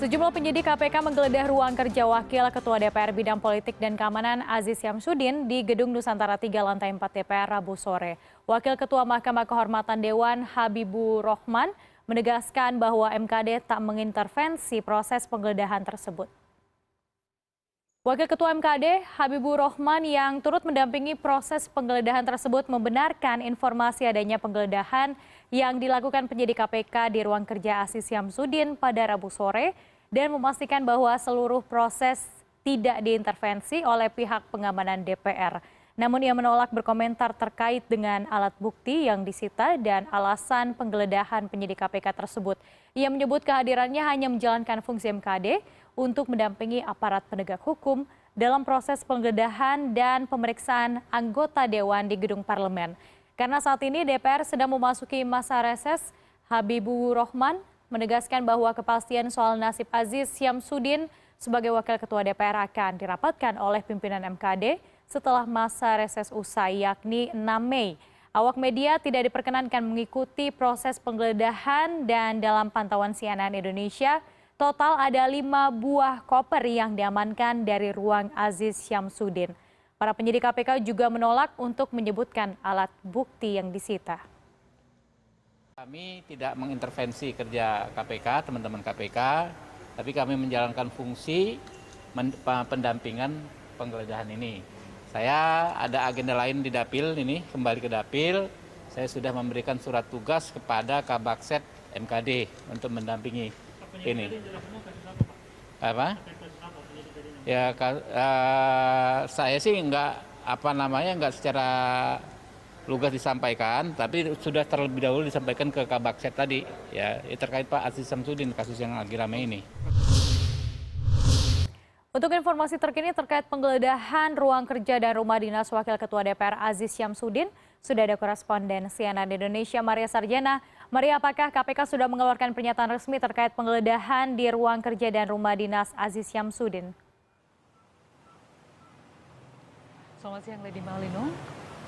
Sejumlah penyidik KPK menggeledah ruang kerja Wakil Ketua DPR Bidang Politik dan Keamanan Aziz Syamsuddin di Gedung Nusantara 3 lantai 4 DPR Rabu sore. Wakil Ketua Mahkamah Kehormatan Dewan Habibur Rohman menegaskan bahwa MKD tak mengintervensi proses penggeledahan tersebut. Wakil Ketua MKD Habibur Rohman yang turut mendampingi proses penggeledahan tersebut membenarkan informasi adanya penggeledahan yang dilakukan penyidik KPK di ruang kerja Aziz Syamsuddin pada Rabu sore dan memastikan bahwa seluruh proses tidak diintervensi oleh pihak pengamanan DPR. Namun ia menolak berkomentar terkait dengan alat bukti yang disita dan alasan penggeledahan penyidik KPK tersebut. Ia menyebut kehadirannya hanya menjalankan fungsi MKD untuk mendampingi aparat penegak hukum dalam proses penggeledahan dan pemeriksaan anggota dewan di gedung parlemen. Karena saat ini DPR sedang memasuki masa reses, Habibur Rohman menegaskan bahwa kepastian soal nasib Aziz Syamsuddin sebagai Wakil Ketua DPR akan dirapatkan oleh pimpinan MKD setelah masa reses usai, yakni 6 Mei. Awak media tidak diperkenankan mengikuti proses penggeledahan dan dalam pantauan CNN Indonesia, total ada 5 buah koper yang diamankan dari ruang Aziz Syamsuddin. Para penyidik KPK juga menolak untuk menyebutkan alat bukti yang disita. Kami tidak mengintervensi kerja KPK, teman-teman KPK, tapi kami menjalankan fungsi pendampingan penggeledahan ini. Saya ada agenda lain di Dapil ini, kembali ke Dapil. Saya sudah memberikan surat tugas kepada Kabakset MKD untuk mendampingi ini. Apa? Ya, saya sih nggak secara lugas disampaikan, tapi sudah terlebih dahulu disampaikan ke Kabakset tadi, ya terkait Pak Aziz Syamsuddin, kasus yang lagi ramai ini. Untuk informasi terkini terkait penggeledahan ruang kerja dan rumah dinas Wakil Ketua DPR Aziz Syamsuddin, sudah ada koresponden CNN Indonesia Maria Sarjana. Maria, apakah KPK sudah mengeluarkan pernyataan resmi terkait penggeledahan di ruang kerja dan rumah dinas Aziz Syamsuddin? Selamat siang, Lady Malino.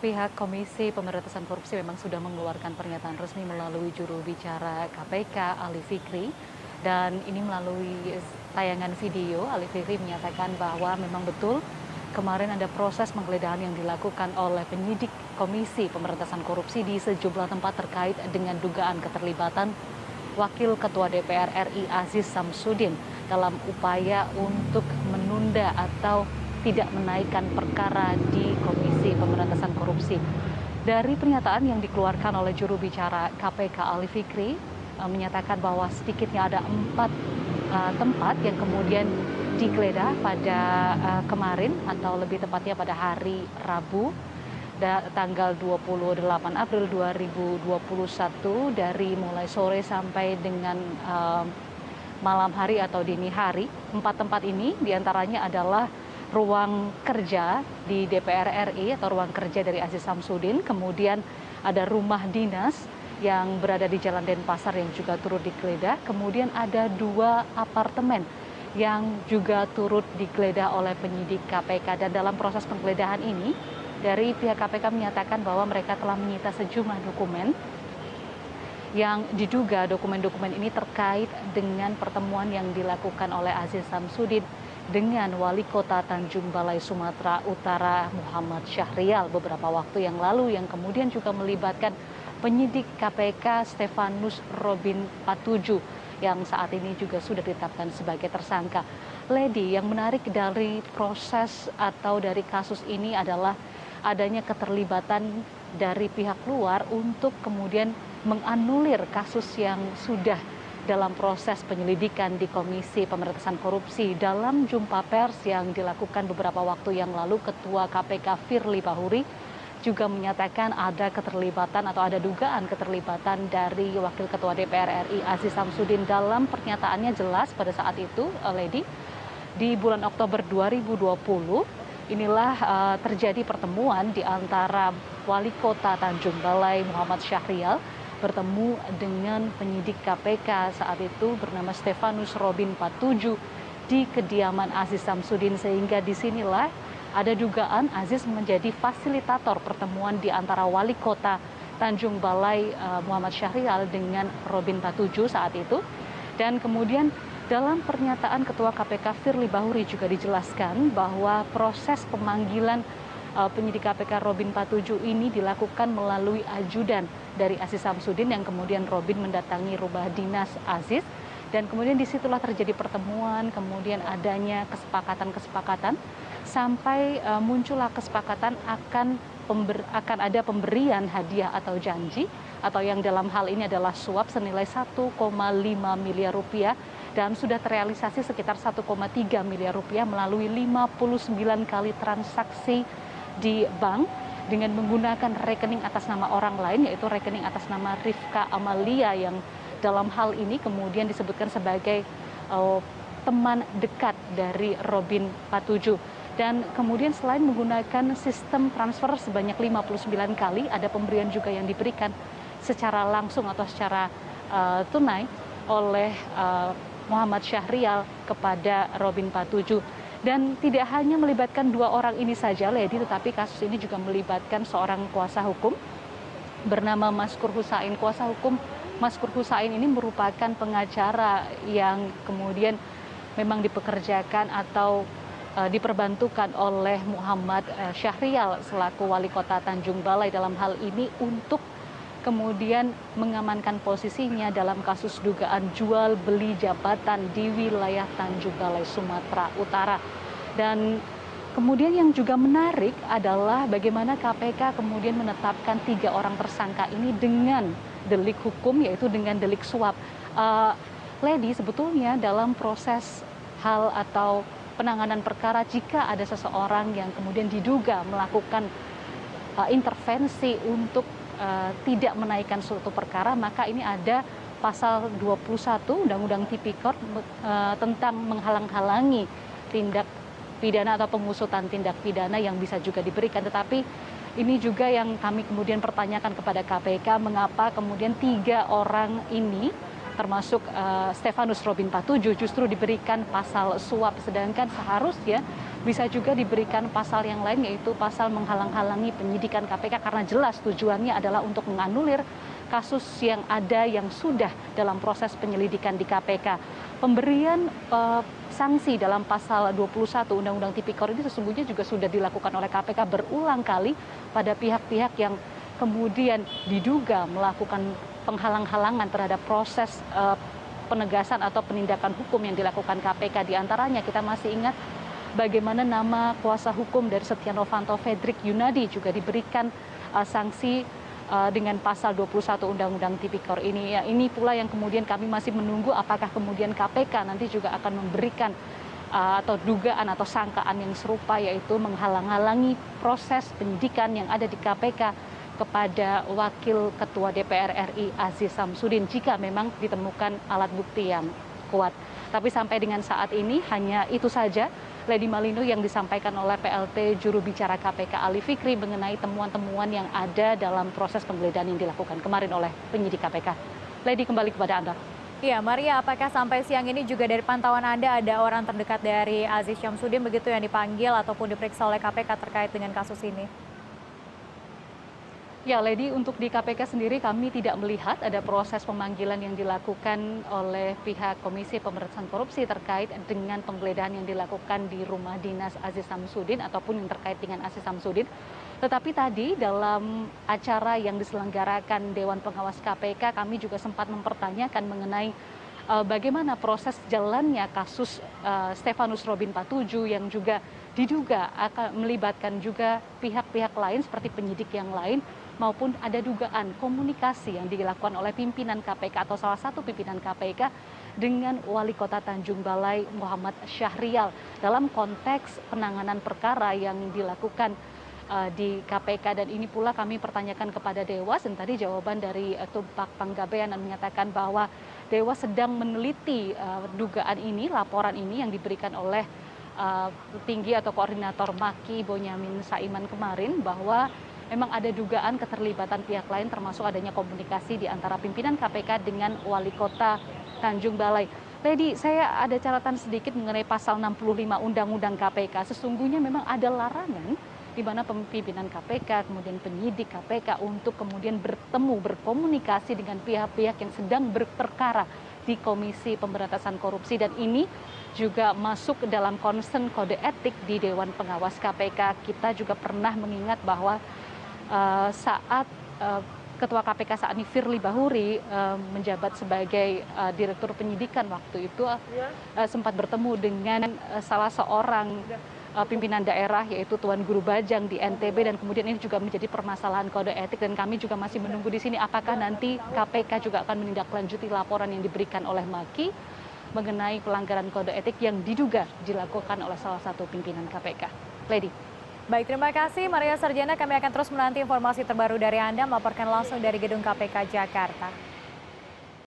Pihak Komisi Pemberantasan Korupsi memang sudah mengeluarkan pernyataan resmi melalui juru bicara KPK Ali Fikri, dan ini melalui tayangan video Ali Fikri menyatakan bahwa memang betul kemarin ada proses penggeledahan yang dilakukan oleh penyidik Komisi Pemberantasan Korupsi di sejumlah tempat terkait dengan dugaan keterlibatan Wakil Ketua DPR RI Aziz Syamsuddin dalam upaya untuk menunda atau tidak menaikkan perkara di Komisi Pemberantasan Korupsi. Dari pernyataan yang dikeluarkan oleh juru bicara KPK Ali Fikri menyatakan bahwa sedikitnya ada 4 tempat yang kemudian digeledah pada kemarin atau lebih tepatnya pada hari Rabu tanggal 28 April 2021 dari mulai sore sampai dengan malam hari atau dini hari. 4 tempat ini diantaranya adalah ruang kerja di DPR RI atau ruang kerja dari Aziz Syamsuddin, kemudian ada rumah dinas yang berada di Jalan Denpasar yang juga turut digeledah, kemudian ada 2 apartemen yang juga turut digeledah oleh penyidik KPK. Dan dalam proses penggeledahan ini, dari pihak KPK menyatakan bahwa mereka telah menyita sejumlah dokumen yang diduga dokumen-dokumen ini terkait dengan pertemuan yang dilakukan oleh Aziz Syamsuddin dengan Wali Kota Tanjung Balai Sumatera Utara Muhammad Syahrial beberapa waktu yang lalu, yang kemudian juga melibatkan penyidik KPK Stefanus Robin Patuju yang saat ini juga sudah ditetapkan sebagai tersangka. Lady, yang menarik dari proses atau dari kasus ini adalah adanya keterlibatan dari pihak luar untuk kemudian menganulir kasus yang sudah dalam proses penyelidikan di Komisi Pemberantasan Korupsi. Dalam jumpa pers yang dilakukan beberapa waktu yang lalu, Ketua KPK Firly Bahuri juga menyatakan ada keterlibatan atau ada dugaan keterlibatan dari Wakil Ketua DPR RI Aziz Syamsuddin. Dalam pernyataannya jelas pada saat itu, Lady, di bulan Oktober 2020, inilah terjadi pertemuan di antara Wali Kota Tanjung Balai Muhammad Syahrial bertemu dengan penyidik KPK saat itu bernama Stefanus Robin Patuju di kediaman Aziz Syamsuddin, sehingga disinilah ada dugaan Aziz menjadi fasilitator pertemuan di antara Wali Kota Tanjung Balai Muhammad Syahrial dengan Robin Patuju saat itu. Dan kemudian Dalam pernyataan Ketua KPK Firly Bahuri juga dijelaskan bahwa proses pemanggilan penyidik KPK Robin Patuju ini dilakukan melalui ajudan dari Aziz Samsudin yang kemudian Robin mendatangi rumah dinas Aziz. Dan kemudian disitulah terjadi pertemuan, kemudian adanya kesepakatan-kesepakatan sampai muncullah kesepakatan akan ada pemberian hadiah atau janji atau yang dalam hal ini adalah suap senilai 1,5 miliar rupiah dan sudah terrealisasi sekitar 1,3 miliar rupiah melalui 59 kali transaksi di bank dengan menggunakan rekening atas nama orang lain, yaitu rekening atas nama Rifka Amalia yang dalam hal ini kemudian disebutkan sebagai teman dekat dari Robin Patuju. Dan kemudian selain menggunakan sistem transfer sebanyak 59 kali, ada pemberian juga yang diberikan secara langsung atau secara tunai oleh Muhammad Syahrial kepada Robin Patuju. Dan tidak hanya melibatkan dua orang ini saja, Lady, tetapi kasus ini juga melibatkan seorang kuasa hukum bernama Maskur Husain. Kuasa hukum Maskur Husain ini merupakan pengacara yang kemudian memang dipekerjakan atau diperbantukan oleh Muhammad Syahrial selaku wali kota Tanjung Balai dalam hal ini untuk kemudian mengamankan posisinya dalam kasus dugaan jual beli jabatan di wilayah Tanjung Balai, Sumatera Utara. Dan kemudian yang juga menarik adalah bagaimana KPK kemudian menetapkan 3 orang tersangka ini dengan delik hukum, yaitu dengan delik suap. Lady, sebetulnya dalam proses hal atau penanganan perkara, jika ada seseorang yang kemudian diduga melakukan intervensi untuk tidak menaikkan suatu perkara, maka ini ada pasal 21 Undang-Undang Tipikor tentang menghalang-halangi tindak pidana atau pengusutan tindak pidana yang bisa juga diberikan. Tetapi ini juga yang kami kemudian pertanyakan kepada KPK, mengapa kemudian 3 orang ini termasuk Stefanus Robin Patuju justru diberikan pasal suap, sedangkan seharusnya bisa juga diberikan pasal yang lain, yaitu pasal menghalang-halangi penyidikan KPK, karena jelas tujuannya adalah untuk menganulir kasus yang ada yang sudah dalam proses penyelidikan di KPK. Pemberian sanksi dalam pasal 21 Undang-Undang Tipikor ini sesungguhnya juga sudah dilakukan oleh KPK berulang kali pada pihak-pihak yang kemudian diduga melakukan penghalang-halangan terhadap proses penegasan atau penindakan hukum yang dilakukan KPK. Di antaranya kita masih ingat bagaimana nama kuasa hukum dari Setia Novanto, Fredrik Yunadi, juga diberikan sanksi dengan pasal 21 Undang-Undang Tipikor ini. Ya, ini pula yang kemudian kami masih menunggu apakah kemudian KPK nanti juga akan memberikan atau dugaan atau sangkaan yang serupa, yaitu menghalang-halangi proses penyidikan yang ada di KPK kepada Wakil Ketua DPR RI Aziz Samsudin jika memang ditemukan alat bukti yang kuat. Tapi sampai dengan saat ini hanya itu saja, Lady Malino, yang disampaikan oleh PLT juru bicara KPK Ali Fikri mengenai temuan-temuan yang ada dalam proses penggeledahan yang dilakukan kemarin oleh penyidik KPK. Lady, kembali kepada Anda. Iya, Maria, apakah sampai siang ini juga dari pantauan Anda ada orang terdekat dari Aziz Syamsuddin begitu yang dipanggil ataupun diperiksa oleh KPK terkait dengan kasus ini? Ya, Lady, untuk di KPK sendiri kami tidak melihat ada proses pemanggilan yang dilakukan oleh pihak Komisi Pemberantasan Korupsi terkait dengan penggeledahan yang dilakukan di rumah dinas Aziz Samsudin ataupun yang terkait dengan Aziz Samsudin. Tetapi tadi dalam acara yang diselenggarakan Dewan Pengawas KPK, kami juga sempat mempertanyakan mengenai bagaimana proses jalannya kasus Stefanus Robin Patuju yang juga diduga akan melibatkan juga pihak-pihak lain seperti penyidik yang lain, maupun ada dugaan komunikasi yang dilakukan oleh pimpinan KPK atau salah satu pimpinan KPK dengan Wali Kota Tanjung Balai Muhammad Syahrial dalam konteks penanganan perkara yang dilakukan di KPK. Dan ini pula kami pertanyakan kepada Dewas, dan tadi jawaban dari Tumpak Panggabean menyatakan bahwa Dewas sedang meneliti dugaan ini, laporan ini yang diberikan oleh petinggi atau koordinator Maki Bonyamin Saiman kemarin, bahwa memang ada dugaan keterlibatan pihak lain termasuk adanya komunikasi di antara pimpinan KPK dengan Wali Kota Tanjung Balai. Lady, saya ada catatan sedikit mengenai pasal 65 Undang-Undang KPK. Sesungguhnya memang ada larangan di mana pimpinan KPK, kemudian penyidik KPK untuk kemudian bertemu, berkomunikasi dengan pihak-pihak yang sedang berperkara di Komisi Pemberantasan Korupsi, dan ini juga masuk dalam concern kode etik di Dewan Pengawas KPK. Kita juga pernah mengingat bahwa saat Ketua KPK saat ini Firly Bahuri menjabat sebagai Direktur Penyidikan waktu itu sempat bertemu dengan salah seorang pimpinan daerah yaitu Tuan Guru Bajang di NTB, dan kemudian ini juga menjadi permasalahan kode etik, dan kami juga masih menunggu di sini apakah nanti KPK juga akan menindaklanjuti laporan yang diberikan oleh Maki mengenai pelanggaran kode etik yang diduga dilakukan oleh salah satu pimpinan KPK. Lady. Baik, terima kasih Maria Sarjana. Kami akan terus menanti informasi terbaru dari Anda, melaporkan langsung dari Gedung KPK Jakarta.